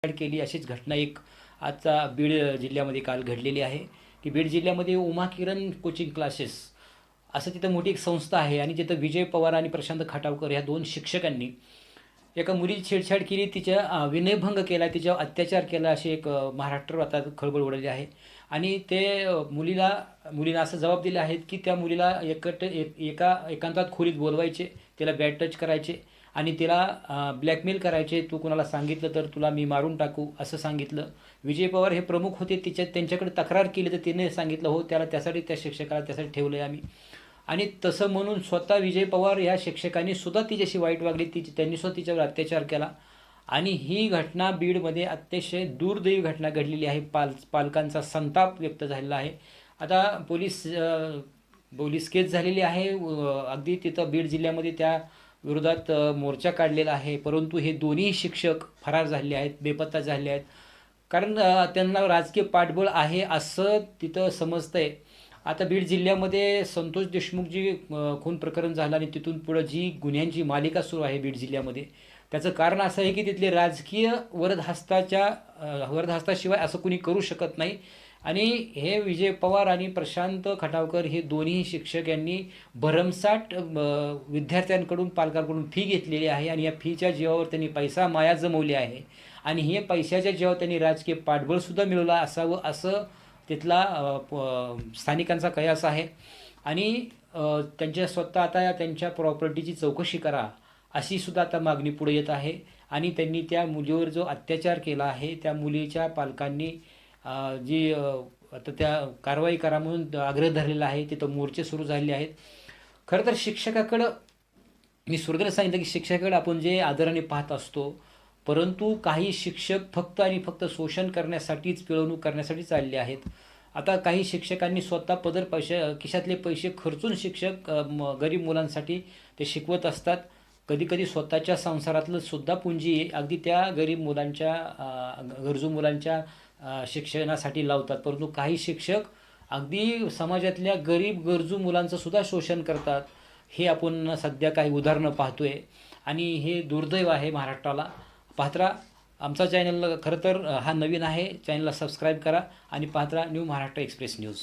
केली अशीच घटना एक आजचा बीड जिल्ह्यामध्ये काल घडलेली आहे की बीड जिल्ह्यामध्ये उमा किरण कोचिंग क्लासेस असं तिथं मोठी एक संस्था आहे आणि तिथं विजय पवार आणि प्रशांत खटावकर ह्या दोन शिक्षकांनी एका मुलीची छेडछाड केली, तिच्या विनयभंग केला, तिच्यावर अत्याचार केला अशी एक महाराष्ट्र आता खळबळ उडाली आहे. आणि ते मुलीला असं जबाब दिले आहेत की त्या मुलीला एका एकांतात खोलीत बोलवायचे, तिला बॅड टच करायचे आणि तिला ब्लॅकमेल करायचे, तू कोणाला सांगितलं तर तुला मी मारून टाकू असं सांगितलं. विजय पवार हे प्रमुख होते, त्यांच्याकडे तक्रार केली तर तिने सांगितलं हो त्याला त्यासाठी त्या शिक्षकाला त्यासाठी ठेवलं आहे आम्ही. आणि तसं म्हणून स्वतः विजय पवार या शिक्षकांनी सुद्धा तिच्याशी वाईट वागली, त्यांनी सुद्धा तिच्यावर अत्याचार केला. आणि ही घटना बीडमध्ये अतिशय दुर्दैवी घटना घडलेली आहे. पालकांचा संताप व्यक्त झालेला आहे. आता पोलीस केस झालेली आहे. अगदी तिथं बीड जिल्ह्यामध्ये त्या विरोधात मोर्चा काढलेला आहे. परंतु हे दोन्ही शिक्षक फरार झालेले आहेत, बेपत्ता झाले आहेत. कारण त्यांना राजकीय पाठबळ आहे असं तिथं समजतंय. आता बीड जिल्ह्यामध्ये संतोष देशमुख जी खून प्रकरण झालं आणि तिथून पुढं जी गुन्ह्यांची मालिका सुरू आहे बीड जिल्ह्यामध्ये, त्याचं कारण असं आहे की तिथले राजकीय वरदहस्ताशिवाय असं कुणी करू शकत नाही. आणि हे विजय पवार आणि प्रशांत खटावकर हे दोन्ही शिक्षक यांनी भरमसाठ विद्यार्थ्यांकडून पालकांकडून फी घेतलेली आहे आणि या फीच्या जीवावर त्यांनी पैसा माया जमवली आहे. आणि हे पैशाच्या जीवावर त्यांनी राजकीय पाठबळसुद्धा मिळवलं असावं असं तिथला स्थानिकांचा कयास आहे. आणि त्यांच्या स्वतः आता त्यांच्या प्रॉपर्टीची चौकशी करा अशी सुद्धा आता मागणी पुढे येत आहे. आणि त्यांनी त्या मुलीवर जो अत्याचार केला आहे त्या मुलीच्या पालकांनी जी आता त्या कारवाई करा म्हणून आग्रह धरलेला आहे. तिथं मोर्चे सुरू झालेले आहेत. खरं तर शिक्षकाकडं मी सुरुवातीला सांगितलं की शिक्षकाकडे आपण जे आदराने पाहत असतो, परंतु काही शिक्षक फक्त आणि फक्त शोषण करण्यासाठीच, पिळवणूक करण्यासाठी चालले आहेत. आता काही शिक्षकांनी स्वतः खिशातले पैसे खर्चून शिक्षक गरीब मुलांसाठी ते शिकवत असतात. कधीकधी स्वतःच्या संसारातलं सुद्धा पुंजी अगदी त्या गरीब मुलांच्या गरजू मुलांच्या शिक्षणासाठी लावतात. परंतु काही शिक्षक अगदी समाजातल्या गरीब गरजू मुलांचं सुद्धा शोषण करतात. हे आपण सध्या काही उदाहरणं पाहतोय आणि हे दुर्दैव आहे महाराष्ट्राला. पाहत राहा आमचा चॅनल. खरं तर हा नवीन आहे, चॅनलला सबस्क्राईब करा आणि पाहत राहा न्यू महाराष्ट्र एक्सप्रेस न्यूज.